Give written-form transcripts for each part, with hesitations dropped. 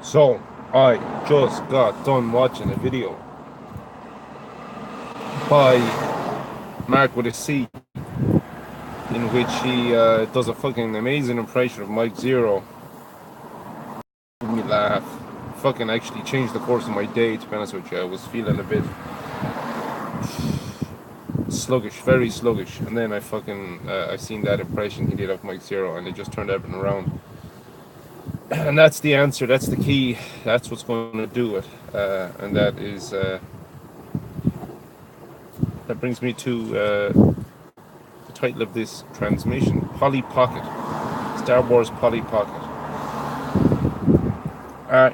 So, I just got done watching a video by Mark with a C, in which he does a fucking amazing impression of Mike Zero. Made me laugh. Fucking actually changed the course of my day, to be honest with you. I was feeling a bit sluggish, very sluggish. And then I seen that impression he did of Mike Zero, and it just turned everything around. And that's the answer, that's the key, that's what's going to do it. And that brings me to the title of this transmission, PollyPocket, Star Wars PollyPocket.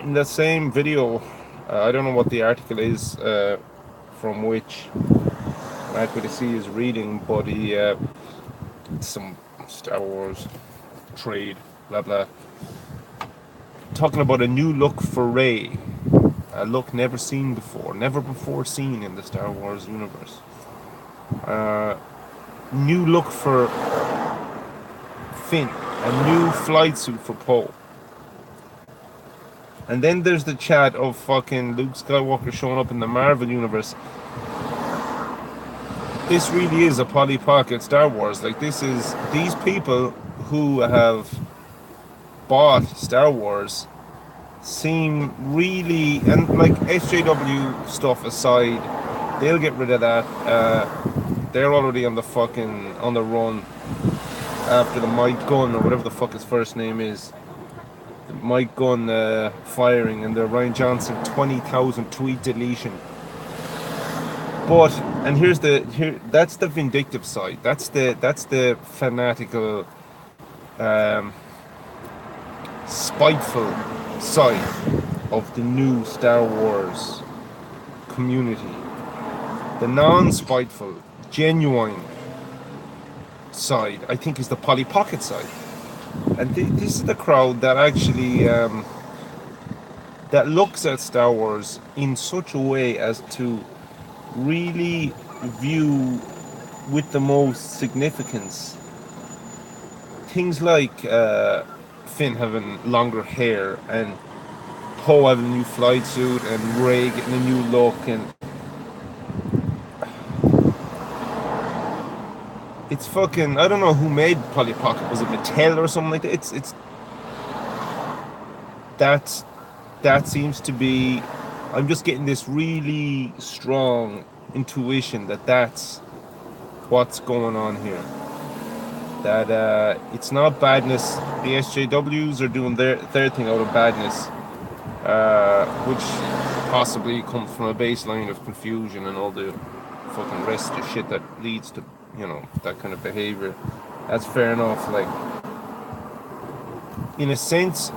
In that same video, I don't know what the article is from which Matt with a C is reading, but some Star Wars trade, blah blah, talking about a new look for Rey, a look never seen before, never before seen in the Star Wars universe. New look for Finn, a new flight suit for Poe. And then there's the chat of fucking Luke Skywalker showing up in the Marvel universe. This really is a Polly Pocket Star Wars. Like, this is these people who have bought Star Wars seem really, and like SJW stuff aside, they'll get rid of that. They're already on the run after the Mike Gunn or whatever the fuck his first name is. Mike Gunn firing and the Ryan Johnson 20,000 tweet deletion. But and that's the vindictive side. That's the fanatical, spiteful side of the new Star Wars community. The non-spiteful, genuine side, I think, is the Polly Pocket side. And this is the crowd that actually that looks at Star Wars in such a way as to really view with the most significance things like Finn having longer hair and Poe having a new flight suit and Rey getting a new look, and it's fucking, I don't know who made Polly Pocket. Was it Mattel or something like that? That seems to be, I'm just getting this really strong intuition that that's what's going on here. That it's not badness. The SJWs are doing their thing out of badness, which possibly comes from a baseline of confusion and all the fucking rest of the shit that leads to, that kind of behavior. That's fair enough. Like, in a sense,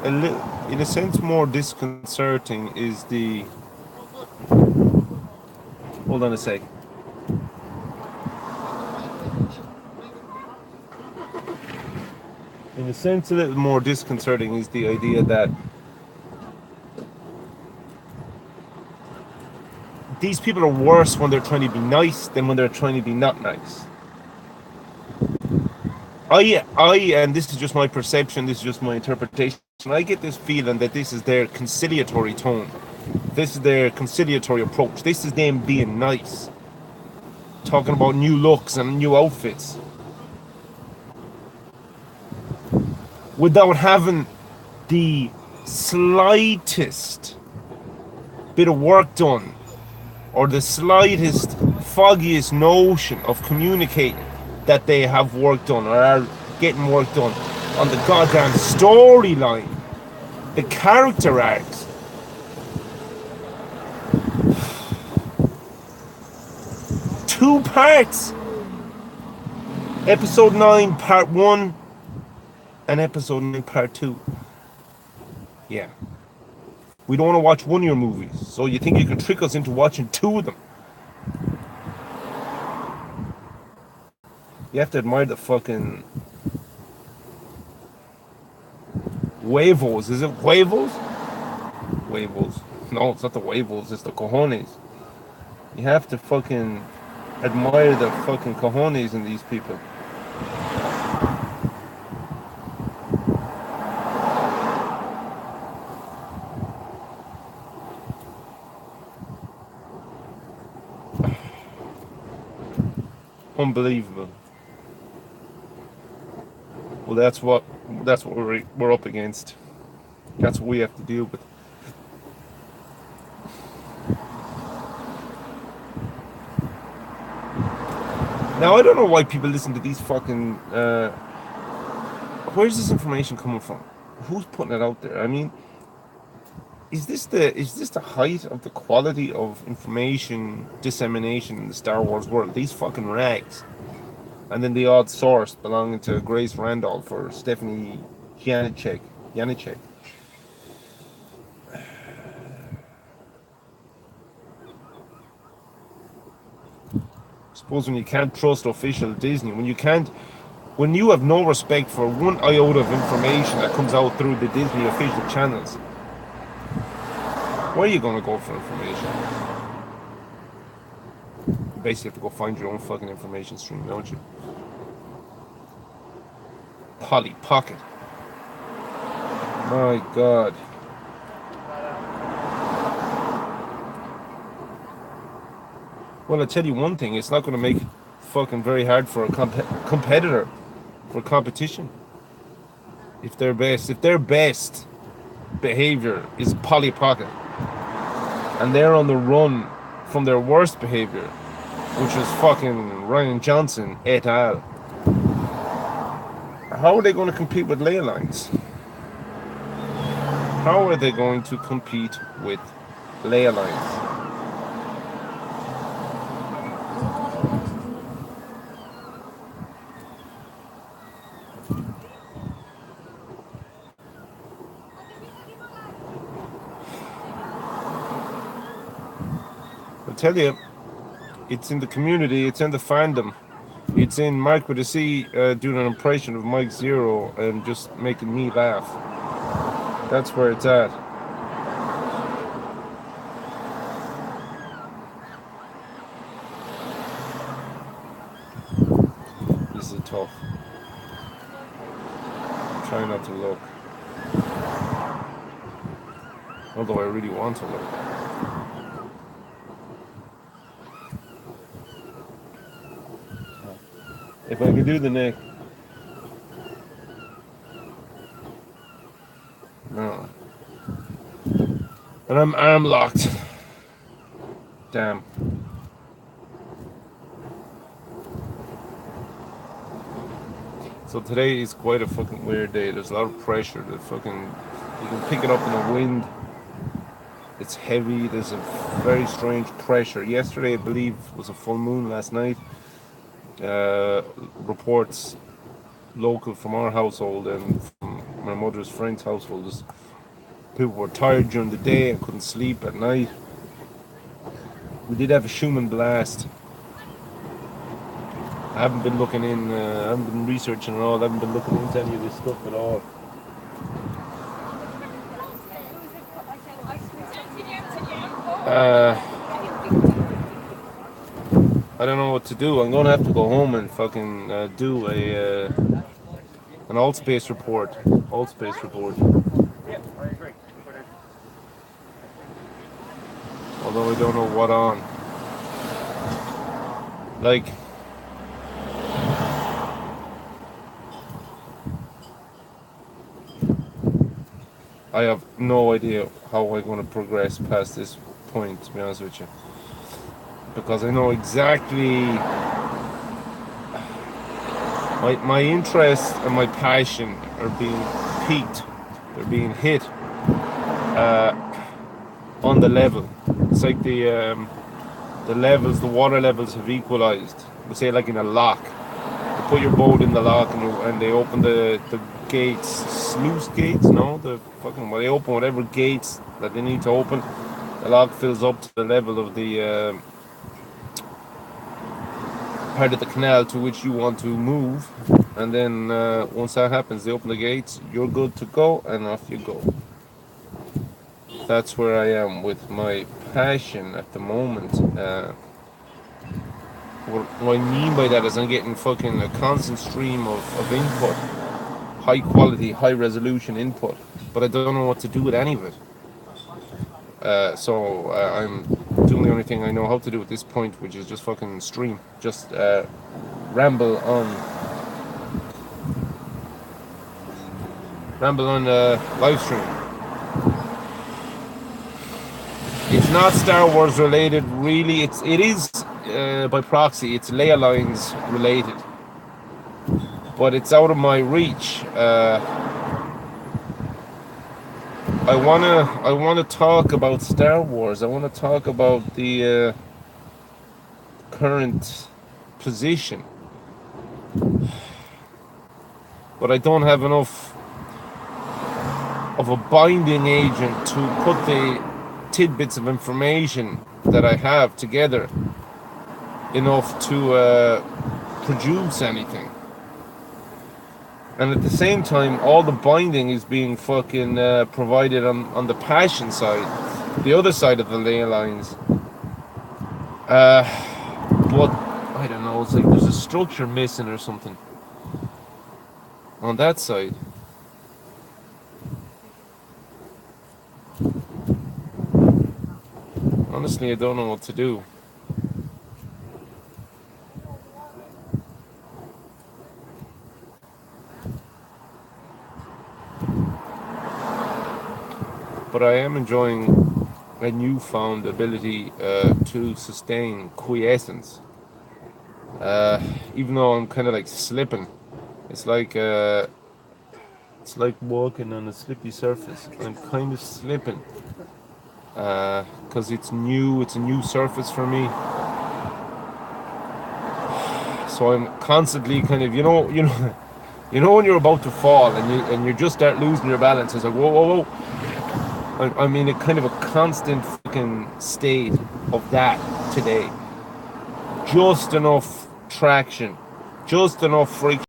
more disconcerting is the. Hold on a sec. In a sense, a little more disconcerting is the idea that these people are worse when they're trying to be nice than when they're trying to be not nice. And this is just my perception, this is just my interpretation. I get this feeling that this is their conciliatory tone. This is their conciliatory approach. This is them being nice. Talking about new looks and new outfits. Without having the slightest bit of work done, or the slightest, foggiest notion of communicating that they have work done or are getting work done on the goddamn storyline, the character arcs. Two parts. Episode 9 part 1 and episode 9 part 2. Yeah. We don't want to watch one of your movies, so you think you can trick us into watching two of them? You have to admire the fucking huevos. Is it huevos? Huevos. No, it's not the huevos, it's the cojones. You have to fucking admire the fucking cojones in these people. Unbelievable. Well, that's what we're up against. That's what we have to deal with. Now I don't know why people listen to these fucking. Where's this information coming from? Who's putting it out there? I mean, is this the height of the quality of information dissemination in the Star Wars world? These fucking rags, and then the odd source belonging to Grace Randolph or Stephanie Janicek. I suppose when you can't trust official Disney, when you have no respect for one iota of information that comes out through the Disney official channels, where are you gonna go for information? You basically have to go find your own fucking information stream, don't you? PollyPocket. My God. Well, I tell you one thing, it's not going to make it fucking very hard for a competitor, for competition. If their best behavior is PollyPocket, and they're on the run from their worst behavior, which was fucking Ryan Johnson et al. How are they going to compete with ley lines? How are they going to compete with ley lines? I tell you, it's in the community, it's in the fandom, it's in Mike with a C doing an impression of Mike Zero and just making me laugh. That's where it's at. This is tough. Try not to look. Although I really want to look. If I could do the neck. No. And I'm arm locked. Damn. So today is quite a fucking weird day. There's a lot of pressure. You can pick it up in the wind. It's heavy. There's a very strange pressure. Yesterday, I believe, was a full moon. Last night. Reports local from our household and from my mother's friend's household is people were tired during the day and couldn't sleep at night. We did have a Schumann blast. I haven't been looking in, I haven't been researching at all, I haven't been looking into any of this stuff at all. I don't know what to do. I'm gonna have to go home and fucking do an alt space report. Although I don't know what on. Like, I have no idea how I'm going to progress past this point, to be honest with you. Because I know exactly my interest and my passion are being piqued. They're being hit on the level. It's like the water levels have equalized. We say like in a lock. You put your boat in the lock and they open the gates, sluice gates, no? They open whatever gates that they need to open. The lock fills up to the level of the part of the canal to which you want to move, and then once that happens, they open the gates, you're good to go, and off you go. That's where I am with my passion at the moment. What I mean by that is I'm getting fucking a constant stream of input, high quality, high resolution input, but I don't know what to do with any of it. So I'm doing the only thing I know how to do at this point, which is just fucking stream, just ramble on live stream. It's not Star Wars related, really. It is by proxy. It's Leia lines related, but it's out of my reach. I wanna talk about Star Wars. I wanna talk about the current position, but I don't have enough of a binding agent to put the tidbits of information that I have together enough to produce anything. And at the same time, all the binding is being fucking provided on the passion side, the other side of the ley lines. But I don't know, it's like there's a structure missing or something on that side. Honestly, I don't know what to do. But I am enjoying a newfound ability to sustain quiescence. Even though I'm kind of like slipping. It's like walking on a slippy surface. I'm kind of slipping. Because it's new, it's a new surface for me. So I'm constantly kind of, you know when you're about to fall and you just start losing your balance. It's like whoa. I'm in a kind of a constant fucking state of that today. Just enough traction, just enough friction.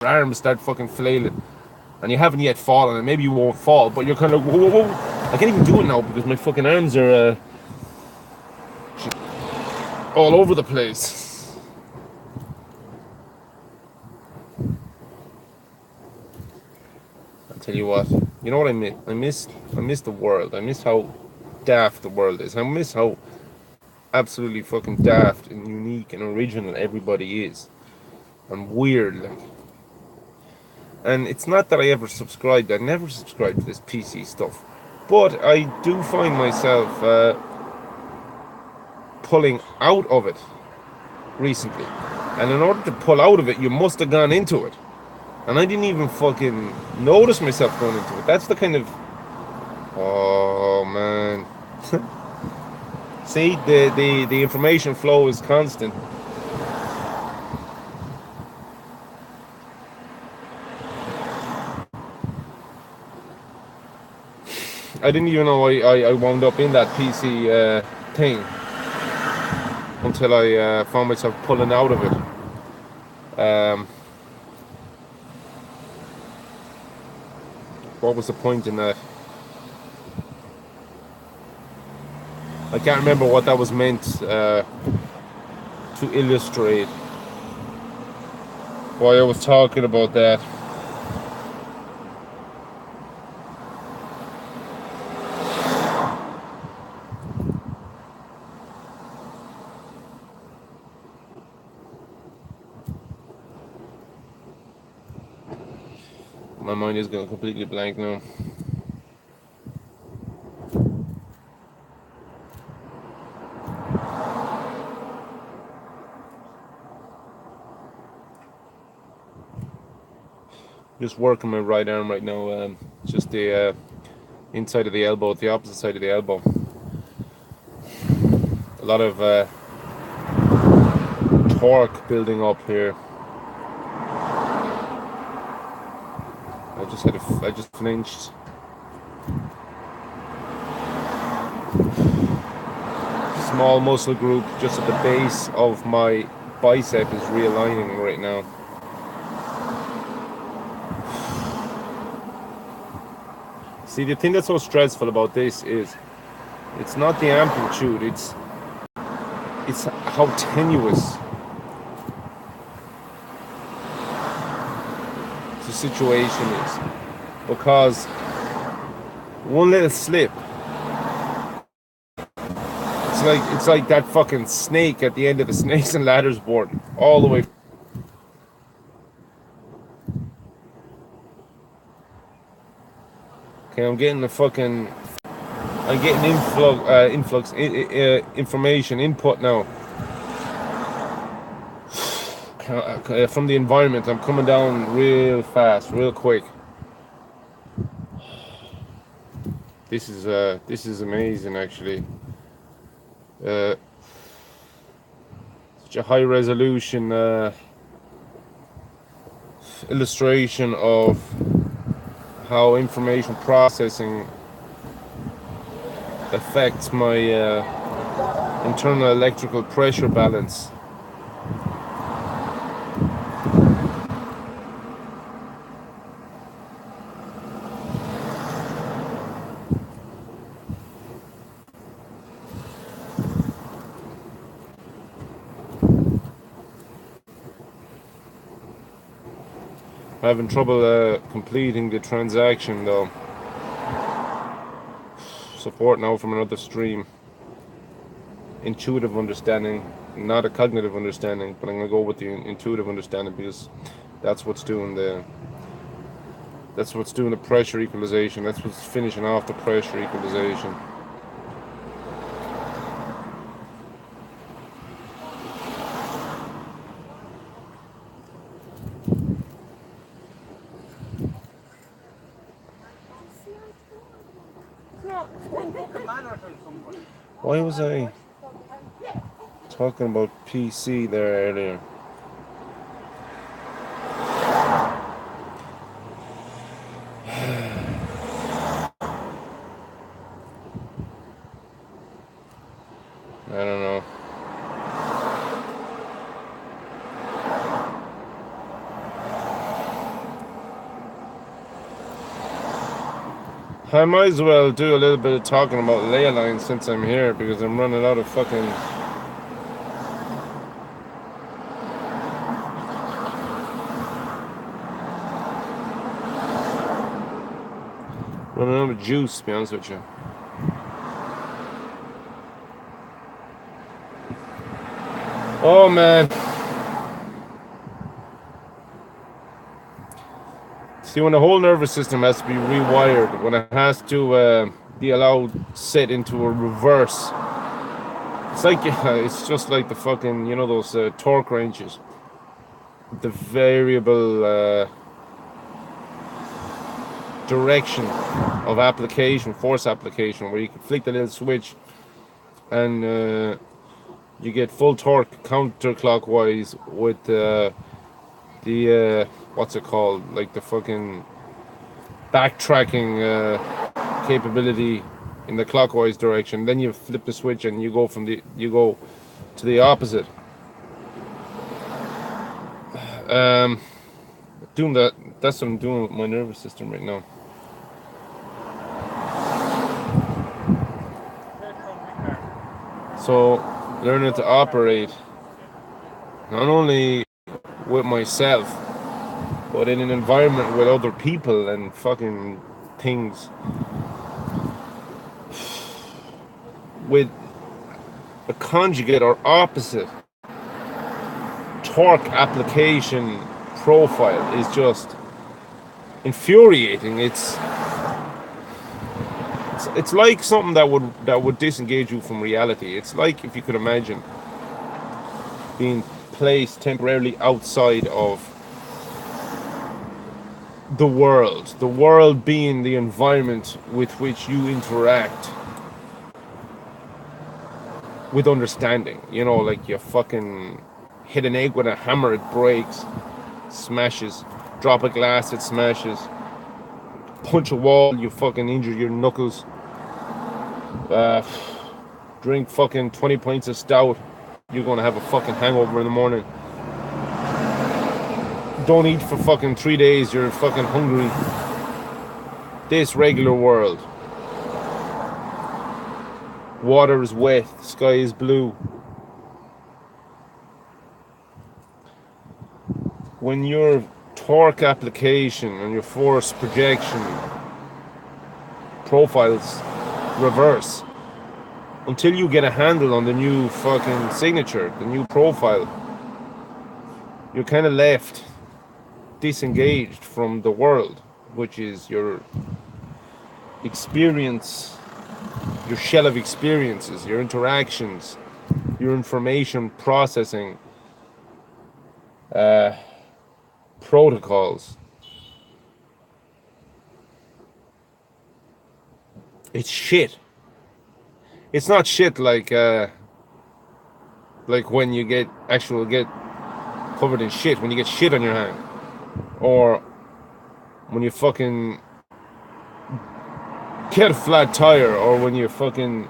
Your arms start fucking flailing, and you haven't yet fallen, and maybe you won't fall, but you're kind of whoa. I can't even do it now because my fucking arms are all over the place. Tell you what, you know what I miss? I miss the world. I miss how daft the world is. I miss how absolutely fucking daft and unique and original everybody is, and weird. Like, and it's not that I ever subscribed. I never subscribed to this PC stuff, but I do find myself pulling out of it recently. And in order to pull out of it, you must have gone into it. And I didn't even fucking notice myself going into it. That's the kind of... Oh, man. See, the information flow is constant. I didn't even know I wound up in that PC thing until I found myself pulling out of it. What was the point in that? I can't remember what that was meant to illustrate. Why I was talking about that. My mind is going completely blank now. Just working my right arm right now. Just the inside of the elbow, the opposite side of the elbow. A lot of torque building up here. I just flinched. Small muscle group just at the base of my bicep is realigning right now. See, the thing that's so stressful about this is it's not the amplitude, it's how tenuous situation is, because one little slip, it's like that fucking snake at the end of the Snakes and Ladders board, all the way. Okay, I'm getting influx information input now from the environment. I'm coming down real fast, real quick. This is amazing, actually. Such a high resolution illustration of how information processing affects my internal electrical pressure balance. I'm having trouble completing the transaction though. Support now from another stream. Intuitive understanding, not a cognitive understanding, but I'm gonna go with the intuitive understanding, because that's what's doing the pressure equalization. That's what's finishing off the pressure equalization. Why was I talking about PC there earlier? I don't know. I might as well do a little bit of talking about ley lines since I'm here, because I'm running out of fucking... running out of juice, to be honest with you. Oh man. See, when the whole nervous system has to be rewired, when it has to be allowed set into a reverse, it's like it's just like the fucking, you know, those torque wrenches, the variable direction of application, force application, where you can flick the little switch and you get full torque counterclockwise with the what's it called, like the fucking backtracking capability in the clockwise direction. Then you flip the switch and you go to the opposite. Doing that's what I'm doing with my nervous system right now. So learning to operate not only with myself, but in an environment with other people and fucking things, with a conjugate or opposite torque application profile, is just infuriating. It's like something that would disengage you from reality. It's like if you could imagine being placed temporarily outside of the world being the environment with which you interact with understanding. You know, like you fucking hit an egg with a hammer, it breaks, smashes. Drop a glass, it smashes. Punch a wall, you fucking injure your knuckles. Drink fucking 20 pints of stout, you're gonna have a fucking hangover in the morning. Don't eat for fucking 3 days, you're fucking hungry. This regular world. Water is wet, the sky is blue. When you're torque application and your force projection profiles reverse until you get a handle on the new fucking signature, the new profile. You're kind of left disengaged from the world, which is your experience, your shell of experiences, your interactions, your information processing protocols. It's shit. It's not shit like when you get covered in shit, when you get shit on your hand, or when you fucking get a flat tire, or when you fucking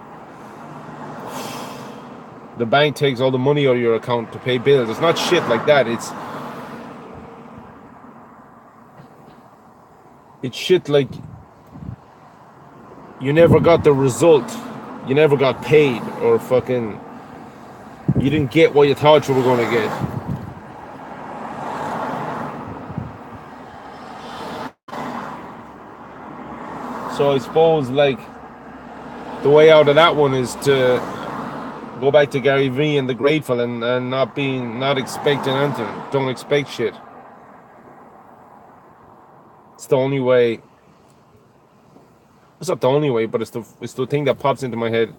the bank takes all the money out of your account to pay bills. It's not shit like that. It's shit like you never got the result, you never got paid, or fucking you didn't get what you thought you were going to get. So I suppose like the way out of that one is to go back to Gary Vee and the Grateful and not expecting anything. Don't expect shit. It's the only way. It's not the only way, but it's the thing that pops into my head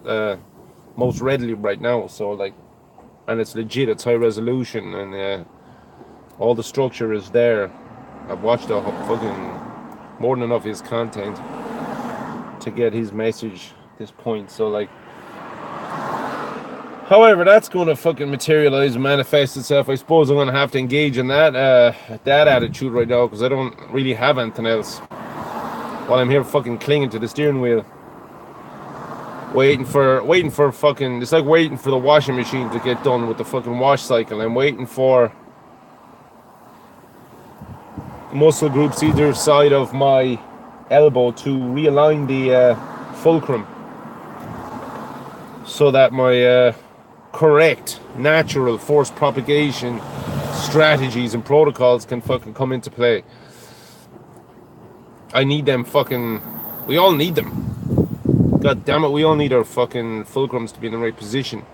most readily right now. So like, and it's legit. It's high resolution, and all the structure is there. I've watched fucking more than enough of his content to get his message at this point. So like, however that's going to fucking materialize and manifest itself, I suppose I'm going to have to engage in that attitude right now, because I don't really have anything else. While I'm here fucking clinging to the steering wheel, waiting for fucking, it's like waiting for the washing machine to get done with the fucking wash cycle. I'm waiting for muscle groups either side of my elbow to realign the fulcrum, so that my correct natural force propagation strategies and protocols can fucking come into play. I need them fucking, we all need them. God damn it, we all need our fucking fulcrums to be in the right position.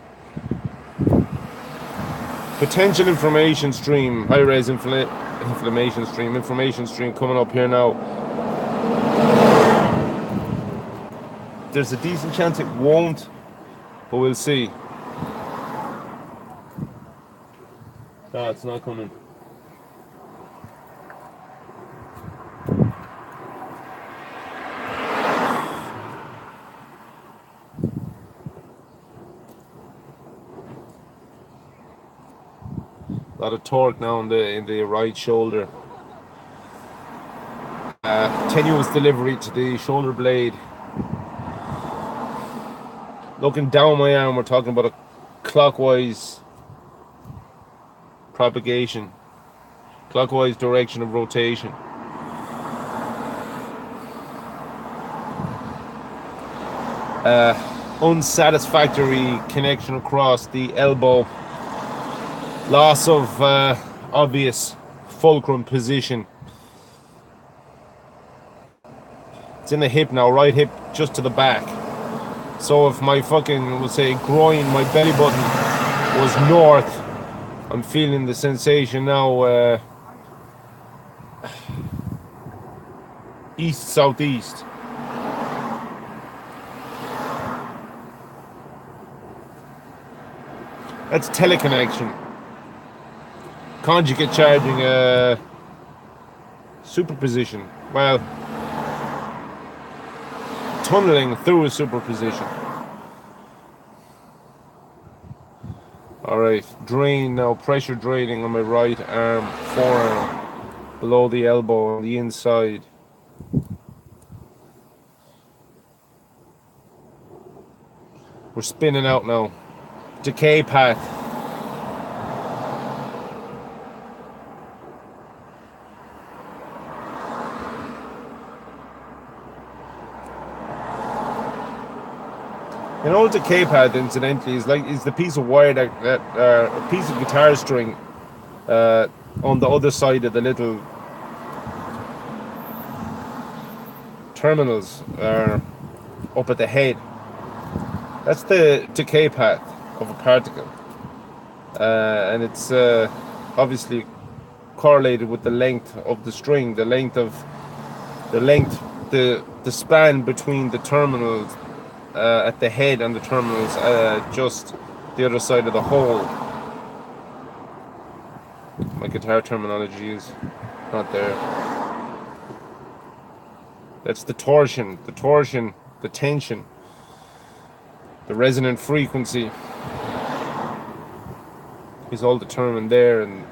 Potential information stream, high-res information stream coming up here now. There's a decent chance it won't, but we'll see. No, it's not coming. A lot of torque now in the right shoulder. Tenuous delivery to the shoulder blade. Looking down my arm, we're talking about a clockwise propagation, clockwise direction of rotation. Unsatisfactory connection across the elbow. Loss of obvious fulcrum position. It's in the hip now, right hip just to the back. So if my fucking, we'll say groin, my belly button was north, I'm feeling the sensation now east, southeast. That's teleconnection. Conjugate charging, superposition. Well, tunneling through a superposition. Alright, drain now, pressure draining on my right arm, forearm, below the elbow on the inside. We're spinning out now. Decay path. An old decay pad, incidentally, is the piece of wire that a piece of guitar string on the other side of the little terminals are up at the head. That's the decay path of a particle, and it's obviously correlated with the length of the string, the span between the terminals at the head and the terminals just the other side of the hole. My guitar terminology is not there. That's the torsion, the tension, the resonant frequency is all determined there, and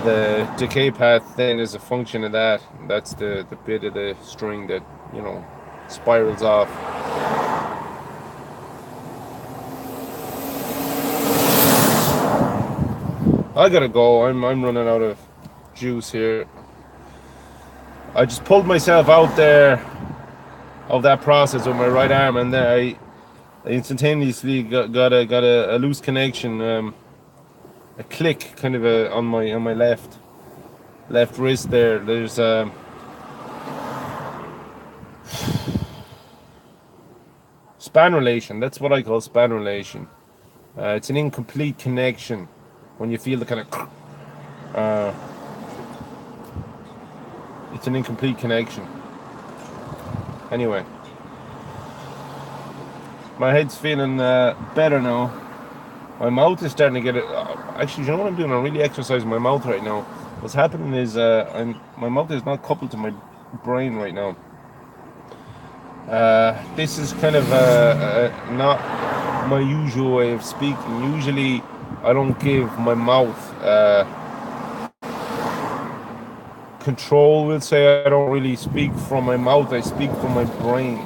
the decay path then is a function of that. That's the bit of the string that, you know, spirals off. I gotta go. I'm running out of juice here. I just pulled myself out there of that process with my right arm, and then I instantaneously got a loose connection, a click kind of on my left wrist there. There's span relation. That's what I call span relation. It's an incomplete connection when you feel the kind of it's an incomplete connection. Anyway, my head's feeling better now. My mouth is starting to get it. Actually, you know what I'm doing? I'm really exercising my mouth right now. What's happening is my mouth is not coupled to my brain right now. This is kind of not my usual way of speaking. Usually, I don't give my mouth control. We'll say I don't really speak from my mouth. I speak from my brain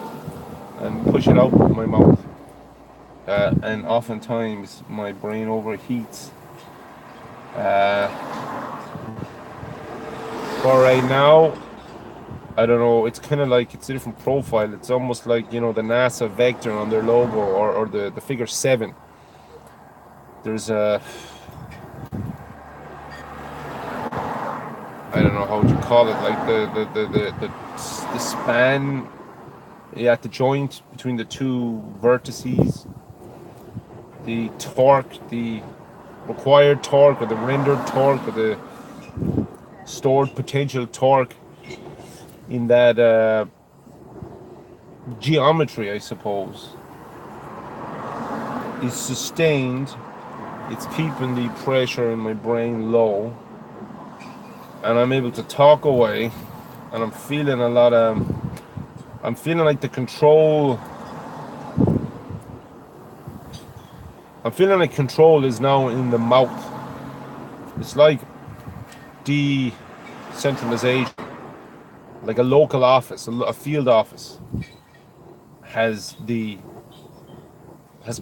and push it out with my mouth. And oftentimes my brain overheats. But right now, I don't know, it's kind of like it's a different profile. It's almost like, you know, the NASA vector on their logo, or the figure 7. There's a, I don't know how would you call it, like the span, yeah, at the joint between the two vertices, the torque, the required torque, or the rendered torque, or the stored potential torque in that geometry, I suppose, is sustained. It's keeping the pressure in my brain low, and I'm able to talk away, and I'm feeling a lot of, I'm feeling like the control, I'm feeling like control is now in the mouth. It's like decentralization, like a local office, a field office has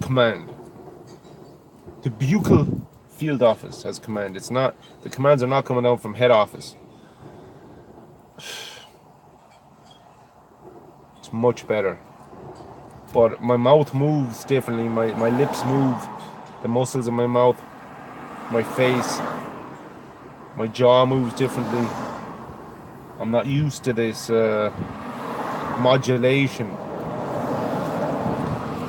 command. The buccal field office has command. It's not, the commands are not coming down from head office. It's much better. But my mouth moves differently. My lips move. The muscles in my mouth, my face, my jaw moves differently. I'm not used to this modulation.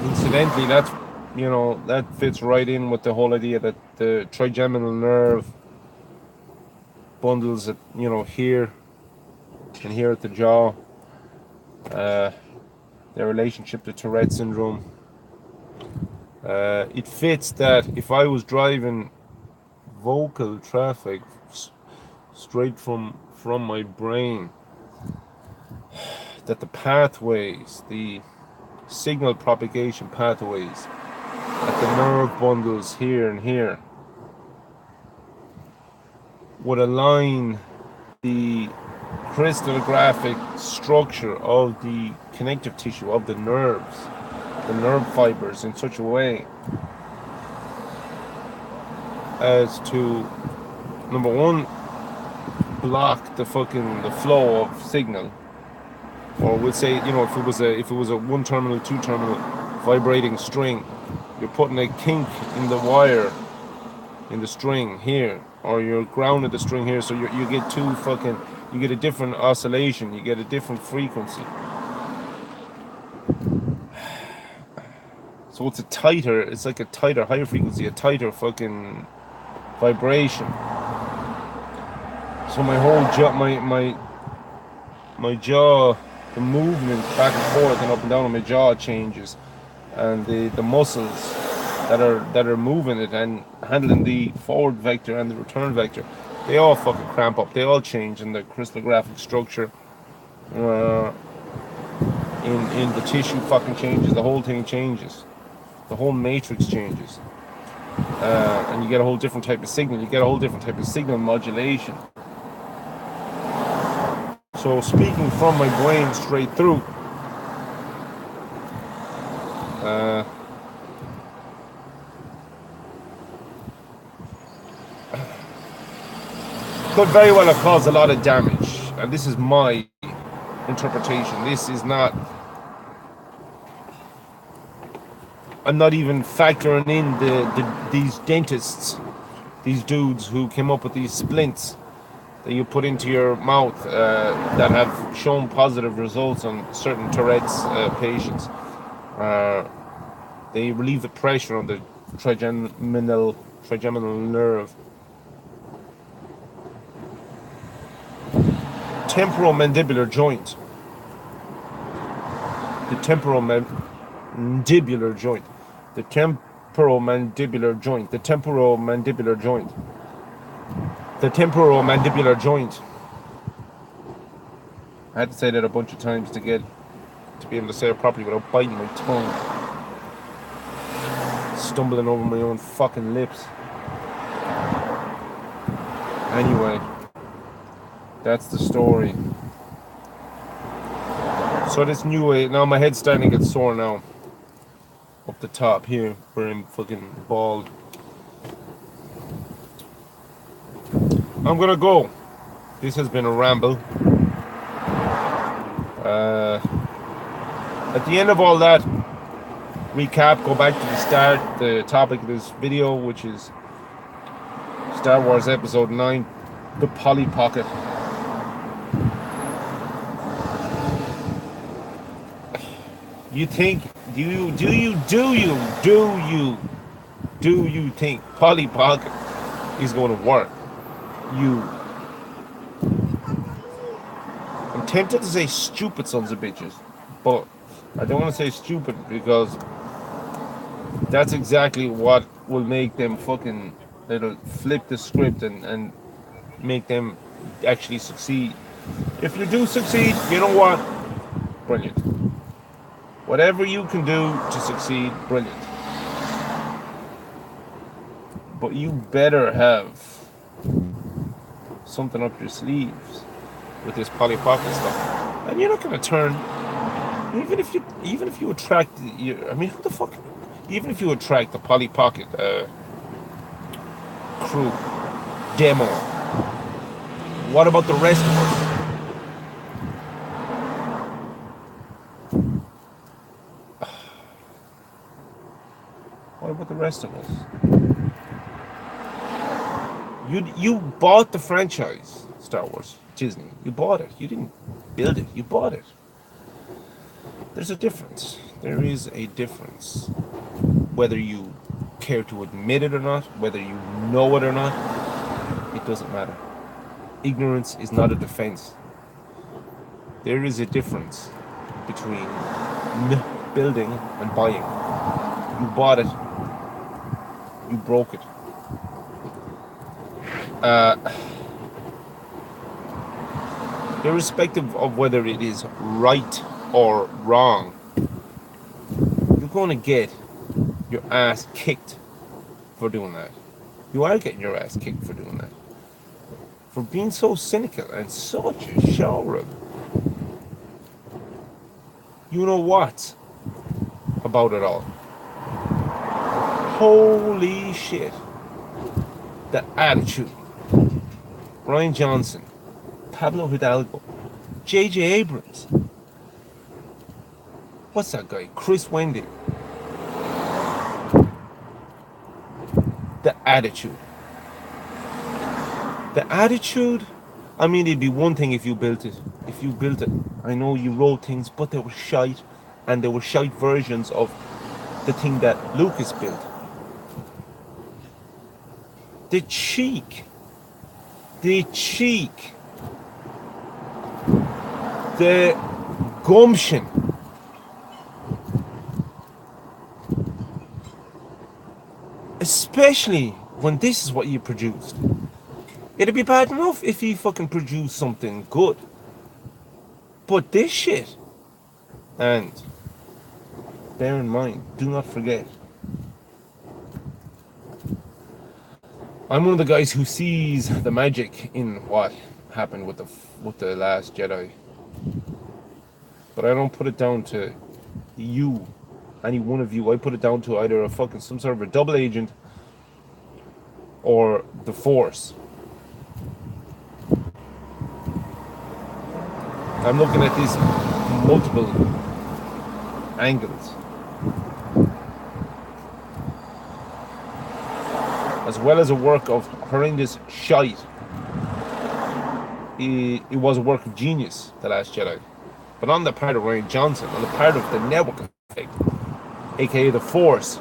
Incidentally, that's, you know, that fits right in with the whole idea that the trigeminal nerve bundles at, you know, here and here at the jaw, their relationship to Tourette syndrome. It fits that if I was driving vocal traffic straight from my brain, that the pathways, the signal propagation pathways at the nerve bundles here and here would align the crystallographic structure of the connective tissue of the nerves, the nerve fibers, in such a way as to, number one, block the flow of signal. Or we'll say, you know, if it was a one terminal, two terminal vibrating string, you're putting a kink in the wire in the string here, or you're grounded the string here, so you get two fucking You get a different oscillation. You get a different frequency. So it's a tighter. It's like a tighter, higher frequency, a tighter fucking vibration. So my whole jaw, my jaw, the movement back and forth and up and down on my jaw changes, and the muscles that are moving it and handling the forward vector and the return vector, they all fucking cramp up. They all change in the crystallographic structure. In the tissue fucking changes. The whole thing changes. The whole matrix changes. And you get a whole different type of signal. You get a whole different type of signal modulation. So speaking from my brain straight through, could very well have caused a lot of damage. And this is my interpretation. This is not. I'm not even factoring in these dentists, these dudes who came up with these splints that you put into your mouth that have shown positive results on certain Tourette's patients. They relieve the pressure on the trigeminal nerve. Temporomandibular joint. The temporomandibular joint. The temporomandibular joint. The temporomandibular joint. The temporomandibular joint. I had to say that a bunch of times to be able to say it properly without biting my tongue. Stumbling over my own fucking lips. Anyway, that's the story. So this new way, now my head's starting to get sore now. Up the top here, where I'm fucking bald. I'm gonna go. This has been a ramble. At the end of all that, recap, go back to the start, the topic of this video, which is Star Wars Episode 9, The PollyPocket. You think, do you think PollyPocket is going to work? I'm tempted to say stupid sons of bitches, but I don't want to say stupid because that's exactly what will make them fucking, it'll flip the script and make them actually succeed. If you do succeed, you know what? Brilliant. Whatever you can do to succeed, brilliant. But you better have something up your sleeves with this PollyPocket stuff. And you're not gonna turn, even if you attract who the fuck, even if you attract the PollyPocket crew demo, what about the rest of us? What about the rest of us? You bought the franchise, Star Wars, Disney. You bought it. You didn't build it. You bought it. There's a difference. There is a difference. Whether you care to admit it or not, whether you know it or not, it doesn't matter. Ignorance is not a defense. There is a difference between building and buying. You bought it. You broke it. Irrespective of whether it is right or wrong, you're going to get your ass kicked for doing that. You are getting your ass kicked for doing that. For being so cynical and such a showroom. You know what about it all? Holy shit. The attitude. Rian Johnson, Pablo Hidalgo, J.J. Abrams. What's that guy? Chris Wendy. The attitude. The attitude I mean, it'd be one thing if you built it. If you built it, I know you wrote things, but they were shite, and they were shite versions of the thing that Lucas built. The cheek, the cheek, the gumption. Especially when this is what you produced. It'd be bad enough if you fucking produced something good. But this shit. And bear in mind, do not forget, I'm one of the guys who sees the magic in what happened with the Last Jedi. But I don't put it down to you, any one of you. I put it down to either a fucking some sort of a double agent or the Force. I'm looking at these multiple angles. As well as a work of horrendous shite, it was a work of genius, The Last Jedi. But on the part of Rian Johnson, on the part of the network effect, aka the Force,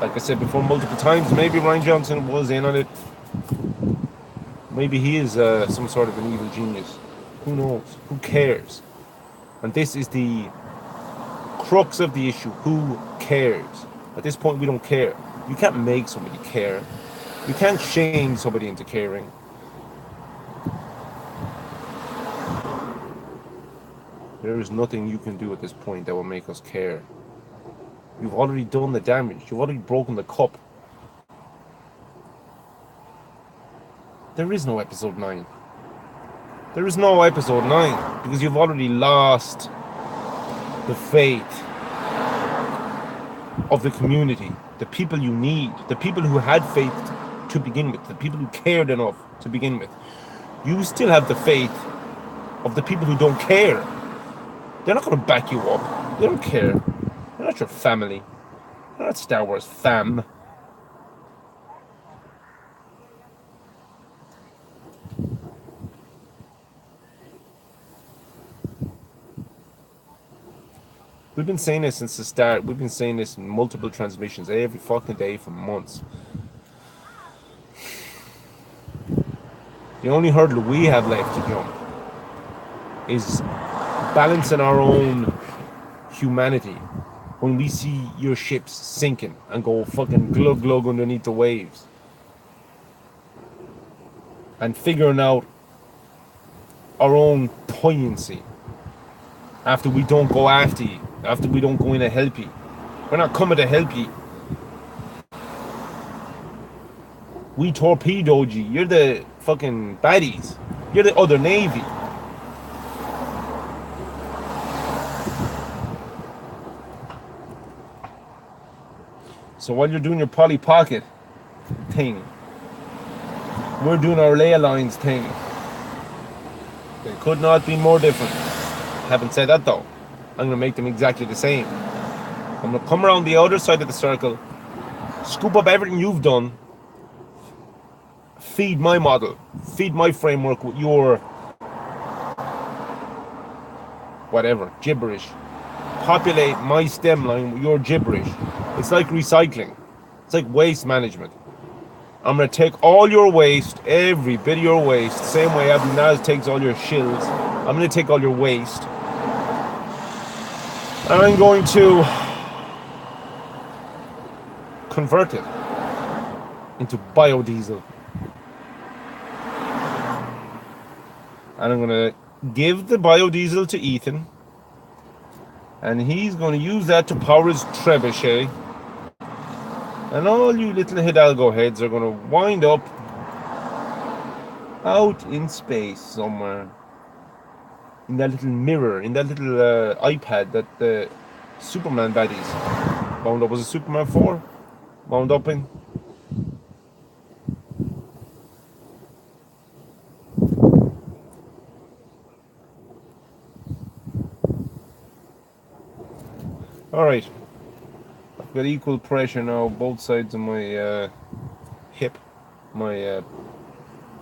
like I said before multiple times, maybe Rian Johnson was in on it. Maybe he is some sort of an evil genius. Who knows? Who cares? And this is the crux of the issue. Who cares? At this point, we don't care. You can't make somebody care. You can't shame somebody into caring. There is nothing you can do at this point that will make us care. You've already done the damage. You've already broken the cup. There is no episode 9. There is no episode 9 because you've already lost the faith of the community, the people you need, the people who had faith to begin with, the people who cared enough to begin with. You still have the faith of the people who don't care. They're not going to back you up. They don't care. They're not your family. They're not Star Wars fam. We've been saying this since the start. We've been saying this in multiple transmissions every fucking day for months. The only hurdle we have left to jump is balancing our own humanity when we see your ships sinking and go fucking glug glug underneath the waves. And figuring out our own poignancy after we don't go after you, after we don't go in to help you. We're not coming to help you. We torpedoed you. You're the fucking baddies. You're the other Navy. So while you're doing your PollyPocket thing, we're doing our ley lines thing. They could not be more different. Having said that though, I'm going to make them exactly the same. I'm going to come around the other side of the circle, scoop up everything you've done, feed my model, feed my framework with your whatever, gibberish. Populate my stem line with your gibberish. It's like recycling. It's like waste management. I'm going to take all your waste, every bit of your waste, same way Abu Naz takes all your shills. I'm going to take all your waste. And I'm going to convert it into biodiesel. And I'm going to give the biodiesel to Ethan. And he's going to use that to power his trebuchet. And all you little Hidalgo heads are going to wind up out in space somewhere. In that little mirror, in that little iPad that the Superman baddies wound up. Was it Superman 4? Wound up in? Alright. I've got equal pressure now, both sides of my hip, my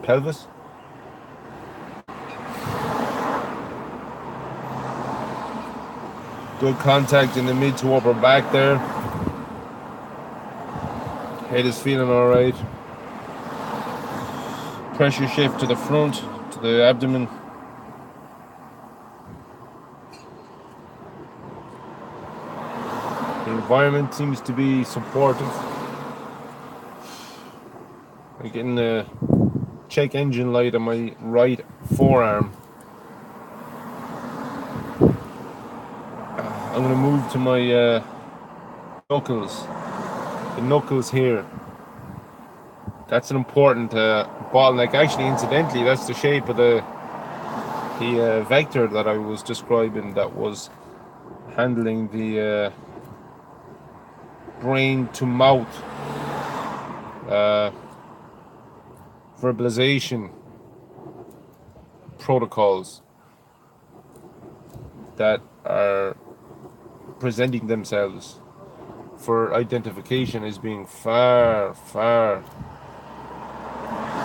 pelvis. Good contact in the mid to upper back there. Head is feeling alright. Pressure shift to the front, to the abdomen. The environment seems to be supportive. I'm getting a check engine light on my right forearm. I'm going to move to my knuckles. The knuckles here. That's an important bottleneck. Actually, incidentally, that's the shape of the vector that I was describing that was handling the brain to mouth verbalization protocols that are presenting themselves for identification as being far, far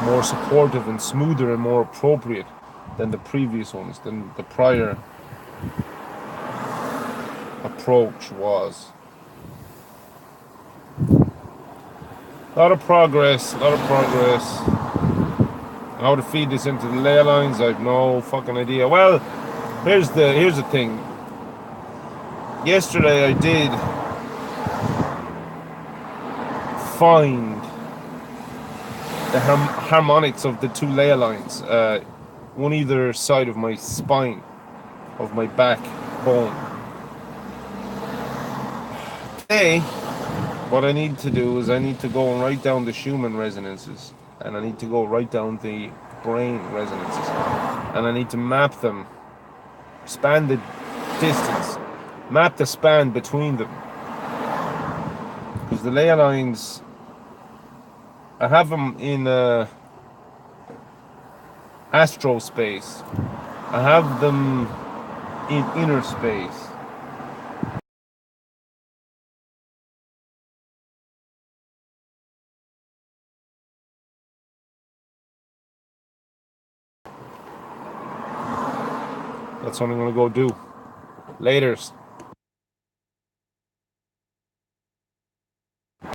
more supportive and smoother and more appropriate than the previous ones, than the prior approach was. A lot of progress. How to feed this into the ley lines, I've no fucking idea. Well, here's the thing. Yesterday I did find the harmonics of the two ley lines, one either side of my spine, of my backbone. Today, what I need to do is I need to go and write down the Schumann resonances, and I need to go right down the brain resonances, and I need to map them, span the distance, map the span between them, because the ley lines, I have them in astro space, I have them in inner space. That's what I'm gonna go do. Laters.